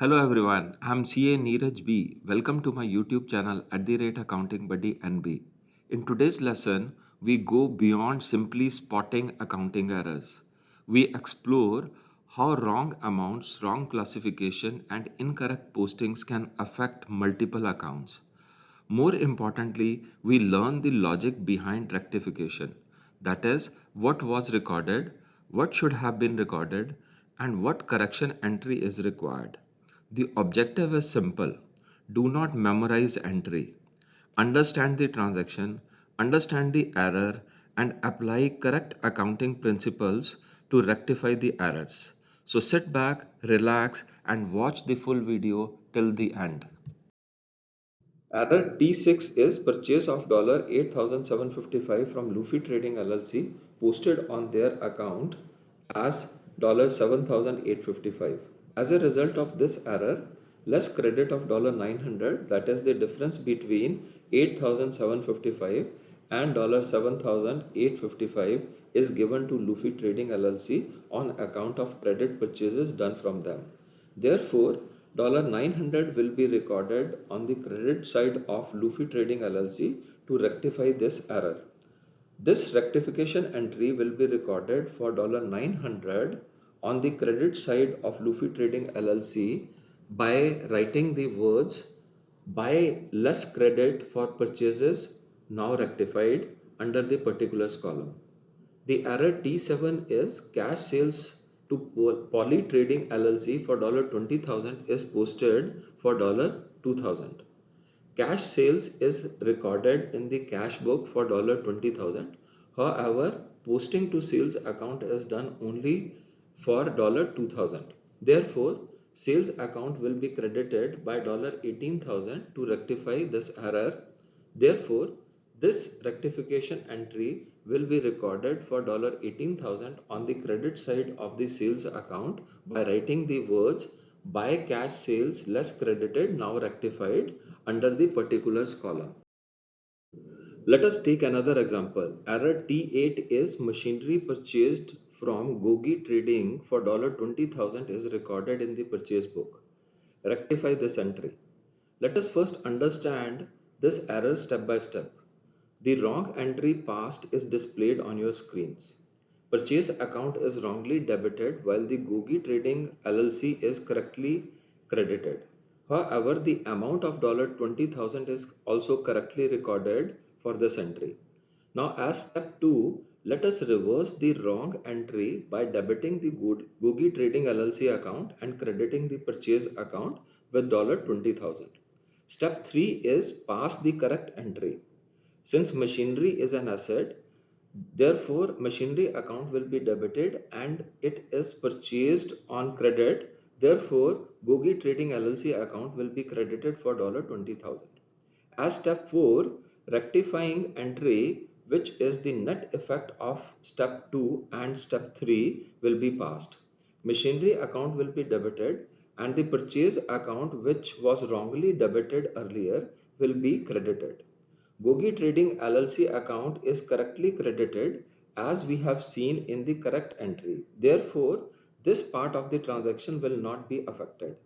Hello everyone, I'm CA 𝗪𝗵𝗿. Welcome to my YouTube channel @accounting_buddy NB. In today's lesson, we go beyond simply spotting accounting errors. We explore how wrong amounts, wrong classification, and incorrect postings can affect multiple accounts. More importantly, we learn the logic behind rectification. That is, what was recorded, what should have been recorded, and what correction entry is required. The objective is simple. Do not memorize entry. Understand the transaction, understand the error, and apply correct accounting principles to rectify the errors. So sit back, relax, and watch the full video till the end. Error T6 is purchase of $8,755 from Luffy Trading LLC posted on their account as $7,855. As a result of this error, less credit of $900, that is the difference between 8,755 and $7,855 is given to Luffy Trading LLC on account of credit purchases done from them. Therefore, $900 will be recorded on the credit side of Luffy Trading LLC to rectify this error. This rectification entry will be recorded for $900 on the credit side of Luffy Trading LLC by writing the words buy less credit for purchases now rectified under the particulars column. The error T7 is cash sales to Poly Trading LLC for $20,000 is posted for $2,000. Cash sales is recorded in the cash book for $20,000. However, posting to sales account is done only for $2,000. Therefore, sales account will be credited by $18,000 to rectify this error. Therefore, this rectification entry will be recorded for $18,000 on the credit side of the sales account by writing the words buy cash sales less credited now rectified under the particulars column. Let us take another example. Error T8 is machinery purchased from Gogi Trading for $20,000 is recorded in the purchase book. Rectify this entry. Let us first understand this error step by step. The wrong entry passed is displayed on your screens. Purchase account is wrongly debited while the Gogi Trading LLC is correctly credited. However, the amount of $20,000 is also correctly recorded for this entry. Now, as step 2, let us reverse the wrong entry by debiting the Gogi Trading LLC account and crediting the purchase account with $20,000. Step 3 is pass the correct entry. Since machinery is an asset, therefore machinery account will be debited and it is purchased on credit. Therefore, Gogi Trading LLC account will be credited for $20,000. As step 4, rectifying entry, which is the net effect of step 2 and step 3, will be passed. Machinery account will be debited and the purchase account, which was wrongly debited earlier, will be credited. Gogi Trading LLC account is correctly credited as we have seen in the correct entry. Therefore, this part of the transaction will not be affected.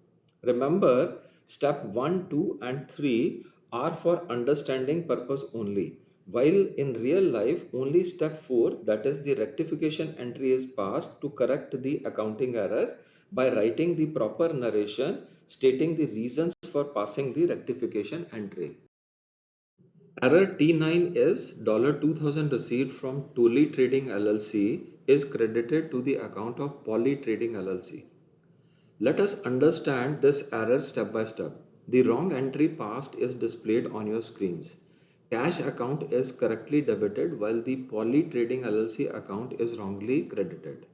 Remember, step 1, 2 and 3 are for understanding purpose only. While in real life, only step 4, that is the rectification entry, is passed to correct the accounting error by writing the proper narration stating the reasons for passing the rectification entry. Error T9 is $2,000 received from Tolly Trading LLC is credited to the account of Poly Trading LLC. Let us understand this error step by step. The wrong entry passed is displayed on your screens. Cash account is correctly debited while the Poly Trading LLC account is wrongly credited.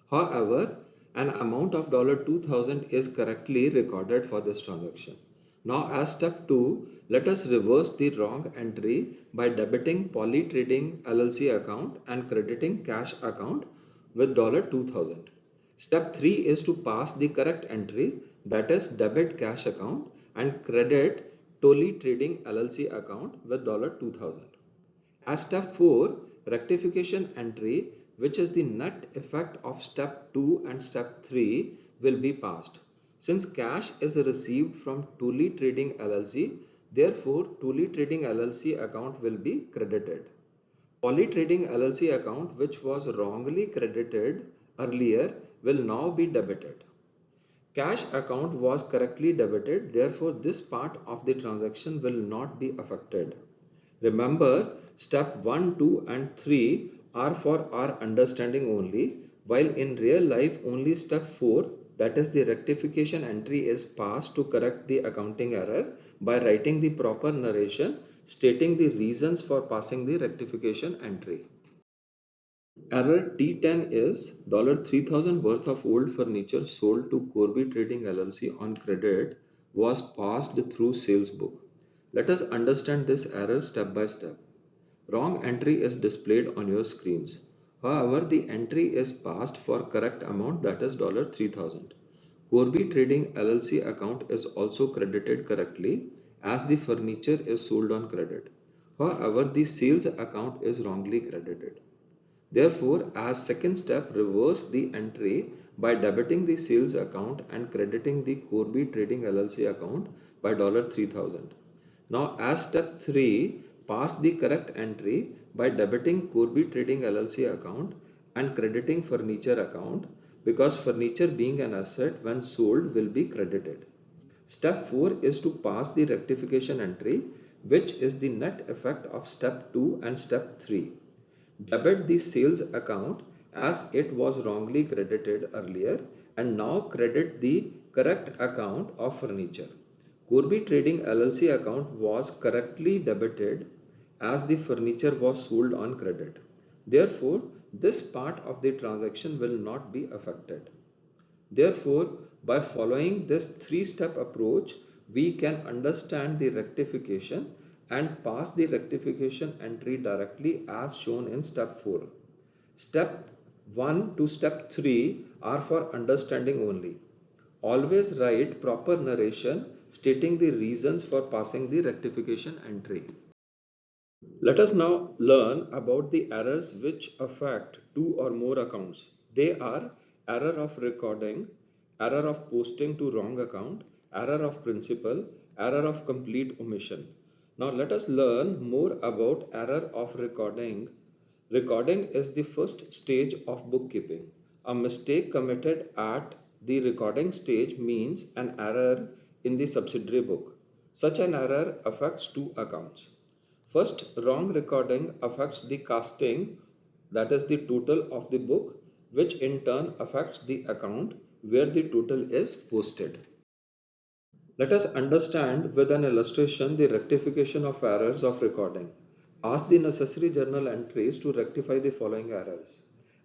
However, an amount of $2,000 is correctly recorded for this transaction. Now, as step 2, let us reverse the wrong entry by debiting Poly Trading LLC account and crediting cash account with $2,000. Step 3 is to pass the correct entry, that is debit cash account and credit Tolly Trading LLC account with $2,000. As step 4, rectification entry, which is the net effect of step 2 and step 3, will be passed. Since cash is received from Tully Trading LLC, therefore Tully Trading LLC account will be credited. Poly Trading LLC account, which was wrongly credited earlier, will now be debited. Cash account was correctly debited, therefore this part of the transaction will not be affected. Remember, step 1, 2 and 3 are for our understanding only, while in real life only step 4, that is the rectification entry, is passed to correct the accounting error by writing the proper narration stating the reasons for passing the rectification entry. Error T10 is $3,000 worth of old furniture sold to 𝗪𝗵𝗹𝗹 Trading LLC on credit was passed through sales book. Let us understand this error step by step. Wrong entry is displayed on your screens. However, the entry is passed for correct amount, that is $3,000. 𝗪𝗵𝗹𝗹 Trading LLC account is also credited correctly as the furniture is sold on credit. However, the sales account is wrongly credited. Therefore, as second step, reverse the entry by debiting the sales account and crediting the 𝗪𝗵𝗹𝗹 Trading LLC account by $3,000. Now, as step 3, pass the correct entry by debiting 𝗪𝗵𝗹𝗹 Trading LLC account and crediting furniture account, because furniture being an asset when sold will be credited. Step 4 is to pass the rectification entry, which is the net effect of step 2 and step 3. Debit the sales account as it was wrongly credited earlier and now credit the correct account of furniture. 𝗪𝗵𝗹𝗹 Trading LLC account was correctly debited as the furniture was sold on credit. Therefore, this part of the transaction will not be affected. Therefore, by following this three-step approach, we can understand the rectification and pass the rectification entry directly as shown in step 4. Step 1 to step 3 are for understanding only. Always write proper narration stating the reasons for passing the rectification entry. Let us now learn about the errors which affect two or more accounts. They are error of recording, error of posting to wrong account, error of principal, error of complete omission. Now let us learn more about error of recording. Recording is the first stage of bookkeeping. A mistake committed at the recording stage means an error in the subsidiary book. Such an error affects two accounts. First, wrong recording affects the casting, that is the total of the book, which in turn affects the account where the total is posted. Let us understand with an illustration the rectification of errors of recording. Ask the necessary journal entries to rectify the following errors.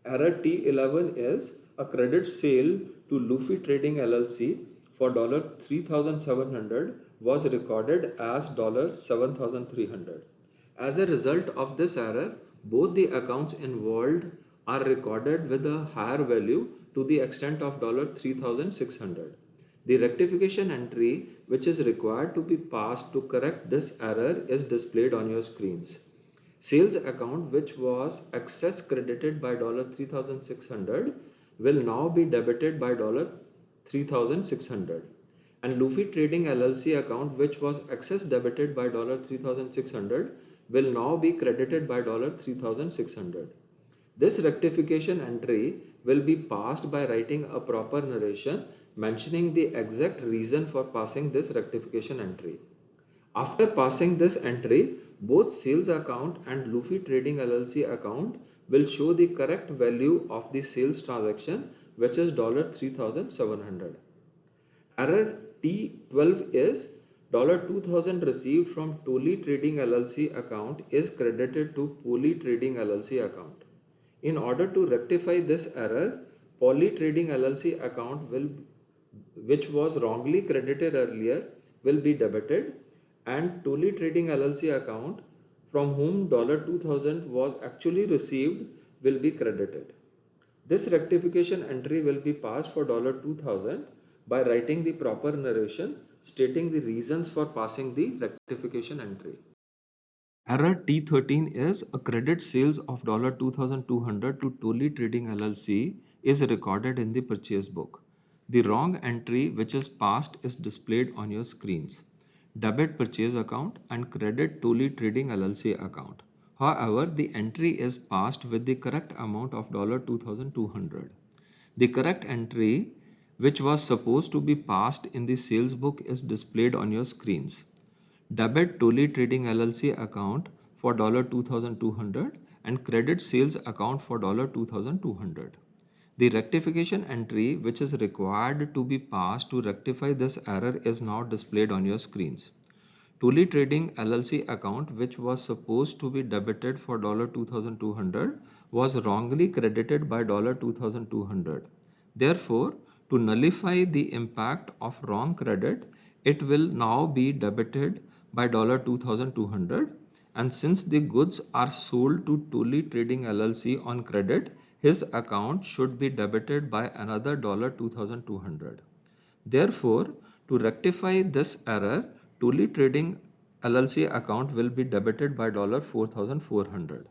Error T11 is a credit sale to 𝗪𝗵𝗹𝗹 Trading LLC for $3,700 was recorded as $7,300. As a result of this error, both the accounts involved are recorded with a higher value to the extent of $3,600. The rectification entry which is required to be passed to correct this error is displayed on your screens. Sales account which was excess credited by $3,600 will now be debited by $3,600. And 𝗪𝗵𝗹𝗹 Trading LLC account which was excess debited by $3,600 will now be credited by $3,600. This rectification entry will be passed by writing a proper narration mentioning the exact reason for passing this rectification entry. After passing this entry, both sales account and 𝗪𝗵𝗹𝗹 Trading LLC account will show the correct value of the sales transaction, which is $3,700. Error T12 is $2,000 received from Tully Trading LLC account is credited to Poly Trading LLC account. In order to rectify this error, Poly Trading LLC account which was wrongly credited earlier will be debited and Tully Trading LLC account from whom $2,000 was actually received will be credited. This rectification entry will be passed for $2,000 by writing the proper narration stating the reasons for passing the rectification entry. Error T13 is a credit sales of $2,200 to Tully Trading LLC is recorded in the purchase book. The wrong entry which is passed is displayed on your screens. Debit purchase account and credit Tuli Trading LLC account. However, the entry is passed with the correct amount of $2,200. The correct entry which was supposed to be passed in the sales book is displayed on your screens. Debit Tuli Trading LLC account for $2,200 and credit sales account for $2,200. The rectification entry which is required to be passed to rectify this error is now displayed on your screens. Tuli Trading LLC account which was supposed to be debited for $2,200 was wrongly credited by $2,200. Therefore, to nullify the impact of wrong credit, it will now be debited by $2,200, and since the goods are sold to Tuli Trading LLC on credit, his account should be debited by another $2,200. Therefore, to rectify this error, Tuli Trading LLC account will be debited by $4,400.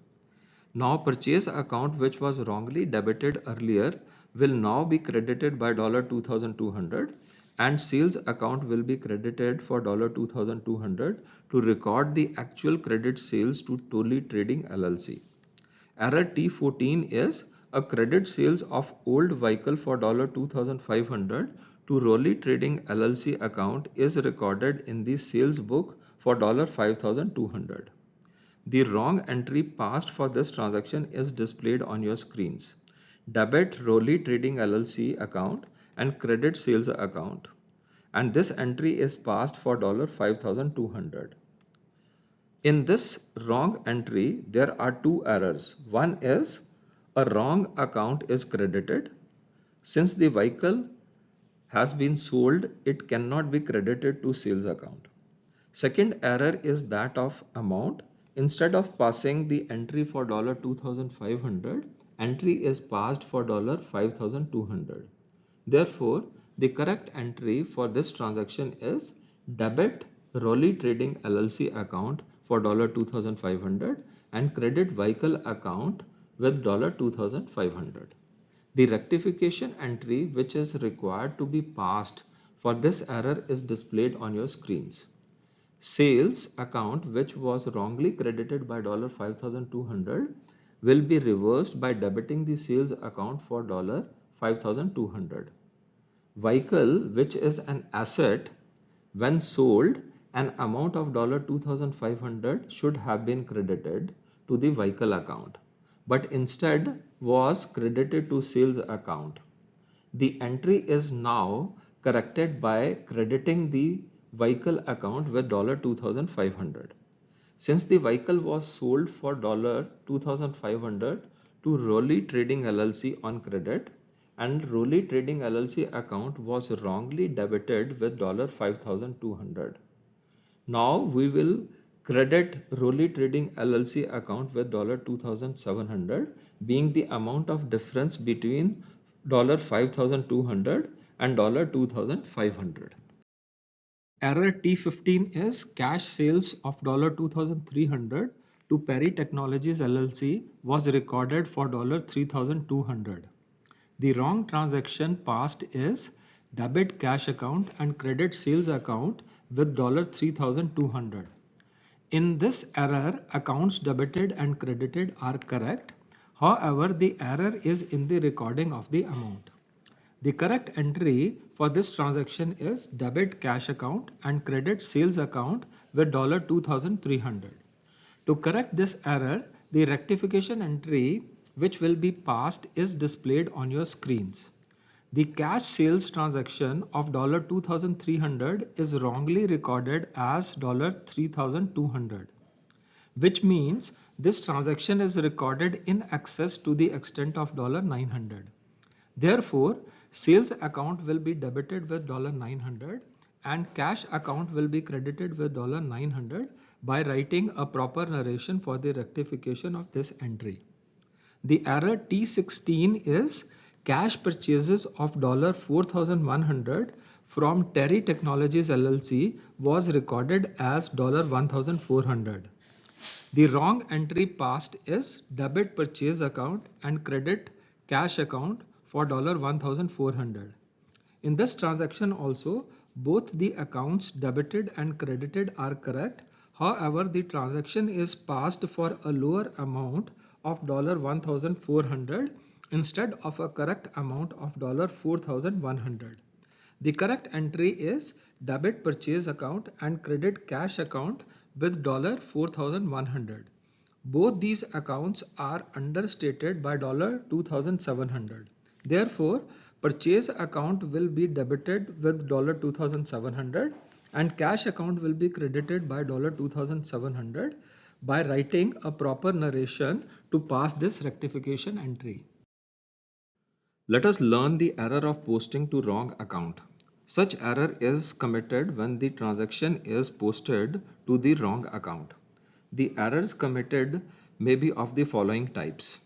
Now, purchase account which was wrongly debited earlier will now be credited by $2,200, and sales account will be credited for $2,200 to record the actual credit sales to Tuli Trading LLC. Error T14 is a credit sales of old vehicle for $2,500 to Rolly Trading LLC account is recorded in the sales book for $5,200. The wrong entry passed for this transaction is displayed on your screens. Debit Rolly Trading LLC account and credit sales account, and this entry is passed for $5,200. In this wrong entry, there are two errors. One is a wrong account is credited. Since the vehicle has been sold, it cannot be credited to sales account. Second error is that of amount. Instead of passing the entry for $2,500, entry is passed for $5,200. Therefore, the correct entry for this transaction is debit Rolly Trading LLC account for $2,500 and credit vehicle account with $2,500. The rectification entry which is required to be passed for this error is displayed on your screens. Sales account which was wrongly credited by $5,200 will be reversed by debiting the sales account for $5,200. Vehicle which is an asset when sold, an amount of $2,500 should have been credited to the vehicle account, but instead was credited to sales account. The entry is now corrected by crediting the vehicle account with $2,500. Since the vehicle was sold for $2,500 to Rolly Trading LLC on credit, and Rolly Trading LLC account was wrongly debited with $5,200. Now we will credit Rolly Trading LLC account with $2,700, being the amount of difference between $5,200 and $2,500. Error T15 is cash sales of $2,300 to Perry Technologies LLC was recorded for $3,200. The wrong transaction passed is debit cash account and credit sales account with $3,200. In this error, accounts debited and credited are correct. However, the error is in the recording of the amount. The correct entry for this transaction is debit cash account and credit sales account with $2,300. To correct this error, the rectification entry which will be passed is displayed on your screens. The cash sales transaction of $2,300 is wrongly recorded as $3,200, which means this transaction is recorded in excess to the extent of $900. Therefore, sales account will be debited with $900 and cash account will be credited with $900 by writing a proper narration for the rectification of this entry. The error T16 is cash purchases of $4,100 from Terry Technologies LLC was recorded as $1,400. The wrong entry passed is debit purchase account and credit cash account for $1,400. In this transaction also, both the accounts debited and credited are correct. However, the transaction is passed for a lower amount of $1,400 instead of a correct amount of $4,100. The correct entry is debit purchase account and credit cash account with $4,100. Both these accounts are understated by $2,700. Therefore, purchase account will be debited with $2,700 and cash account will be credited by $2,700 by writing a proper narration to pass this rectification entry. Let us learn the error of posting to wrong account. Such error is committed when the transaction is posted to the wrong account. The errors committed may be of the following types.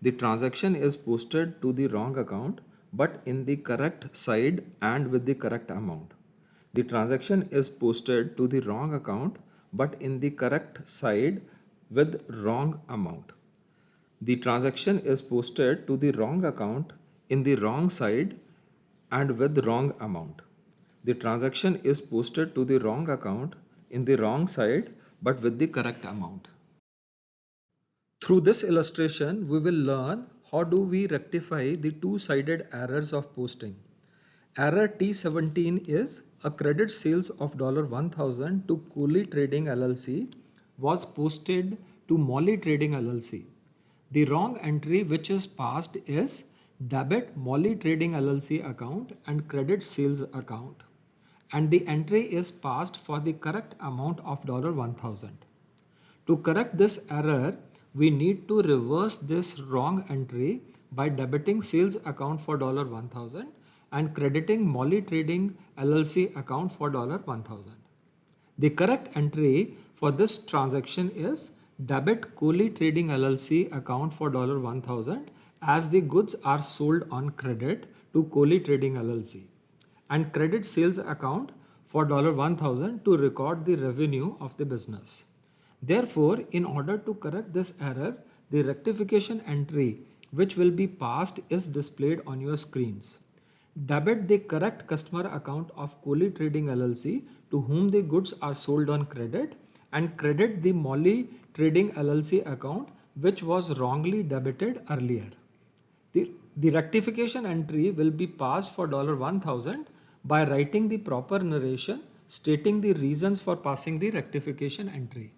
The transaction is posted to the wrong account but in the correct side and with the correct amount. The transaction is posted to the wrong account but in the correct side with wrong amount. The transaction is posted to the wrong account in the wrong side and with wrong amount. The transaction is posted to the wrong account in the wrong side but with the correct amount. Through this illustration, we will learn how do we rectify the two-sided errors of posting. Error T17 is a credit sales of $1,000 to Cooley Trading LLC was posted to Molly Trading LLC. The wrong entry which is passed is debit Molly Trading LLC account and credit sales account, and the entry is passed for the correct amount of $1,000. To correct this error, we need to reverse this wrong entry by debiting sales account for $1,000 and crediting Molly Trading LLC account for $1,000. The correct entry for this transaction is debit Cooley Trading LLC account for $1,000 as the goods are sold on credit to Cooley Trading LLC, and credit sales account for $1,000 to record the revenue of the business. Therefore, in order to correct this error, the rectification entry which will be passed is displayed on your screens. Debit the correct customer account of Cooley Trading LLC to whom the goods are sold on credit and credit the Molly Trading LLC account which was wrongly debited earlier. The rectification entry will be passed for $1,000 by writing the proper narration stating the reasons for passing the rectification entry.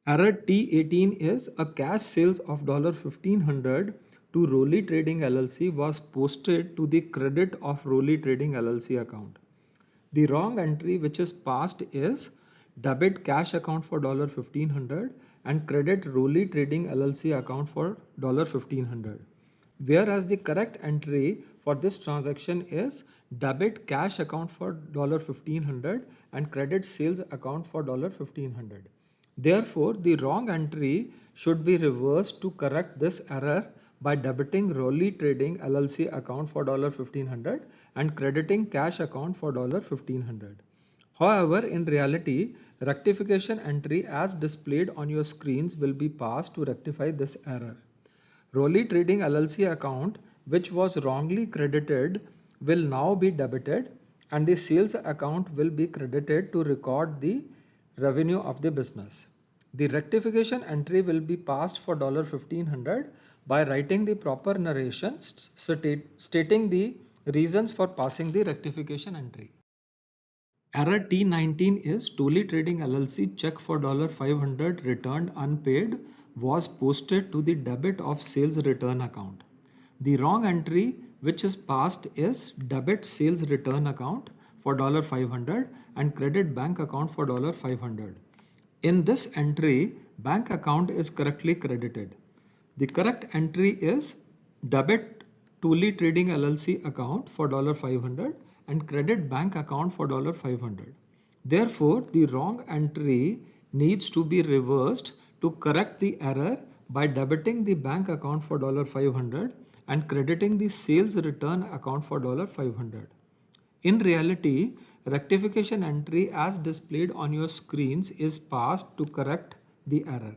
Error T18 is a cash sales of $1,500 to Rolly Trading LLC was posted to the credit of Rolly Trading LLC account. The wrong entry which is passed is debit cash account for $1,500 and credit Rolly Trading LLC account for $1,500. Whereas the correct entry for this transaction is debit cash account for $1,500 and credit sales account for $1,500. Therefore, the wrong entry should be reversed to correct this error by debiting Rolly Trading LLC account for $1,500 and crediting cash account for $1,500. However, in reality, rectification entry as displayed on your screens will be passed to rectify this error. Rolly Trading LLC account which was wrongly credited will now be debited and the sales account will be credited to record the revenue of the business. The rectification entry will be passed for $1,500 by writing the proper narration stating the reasons for passing the rectification entry. Error T19 is Tolly Trading LLC check for $500 returned unpaid was posted to the debit of sales return account. The wrong entry which is passed is debit sales return account for $500 and credit bank account for $500. In this entry, bank account is correctly credited. The correct entry is debit Tolly Trading LLC account for $500 and credit bank account for $500. Therefore, the wrong entry needs to be reversed to correct the error by debiting the bank account for $500 and crediting the sales return account for $500. In reality, rectification entry as displayed on your screens is passed to correct the error.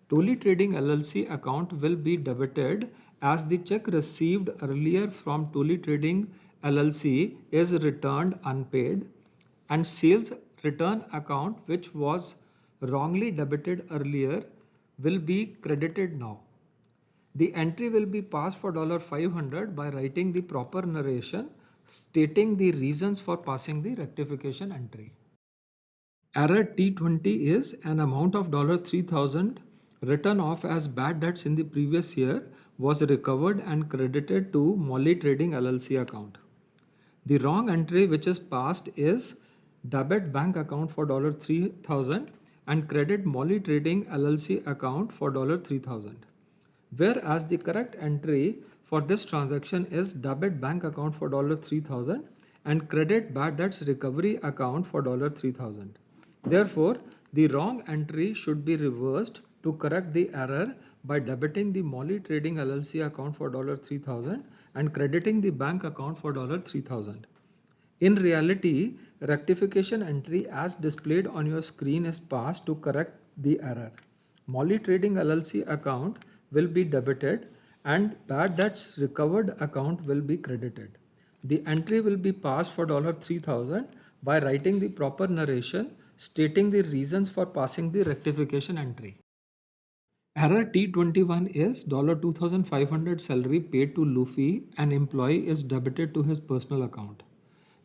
Tolly Trading LLC account will be debited as the check received earlier from Tolly Trading LLC is returned unpaid, and sales return account which was wrongly debited earlier will be credited now. The entry will be passed for $500 by writing the proper narration stating the reasons for passing the rectification entry. Error T20 is an amount of $3,000 written off as bad debts in the previous year was recovered and credited to Molly Trading LLC account. The wrong entry which is passed is debit bank account for $3,000 and credit Molly Trading LLC account for $3,000. Whereas the correct entry for this transaction is debit bank account for $3,000 and credit bad debts recovery account for $3,000. Therefore, the wrong entry should be reversed to correct the error by debiting the Molly Trading LLC account for $3,000 and crediting the bank account for $3,000. In reality, rectification entry as displayed on your screen is passed to correct the error. Molly Trading LLC account will be debited and bad debts recovered account will be credited. The entry will be passed for $3,000 by writing the proper narration stating the reasons for passing the rectification entry. Error T21 is $2,500 salary paid to Luffy, an employee is debited to his personal account.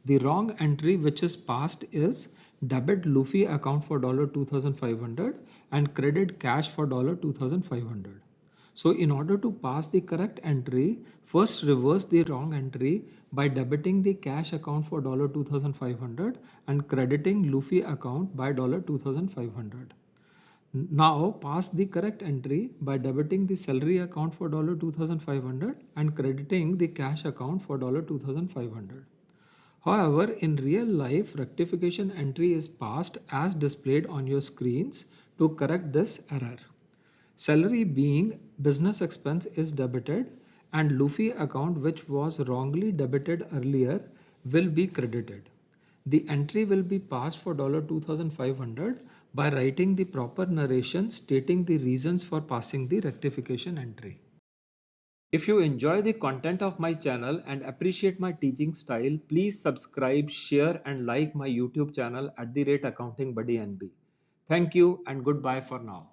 The wrong entry which is passed is debit Luffy account for $2,500 and credit cash for $2,500. So in order to pass the correct entry, first reverse the wrong entry by debiting the cash account for $2,500 and crediting Luffy account by $2,500. Now pass the correct entry by debiting the salary account for $2,500 and crediting the cash account for $2,500. However, in real life, rectification entry is passed as displayed on your screens to correct this error. Salary being business expense is debited and Luffy account which was wrongly debited earlier will be credited. The entry will be passed for $2,500 by writing the proper narration stating the reasons for passing the rectification entry. If you enjoy the content of my channel and appreciate my teaching style, please subscribe, share and like my YouTube channel @AccountingBuddyNB. Thank you and goodbye for now.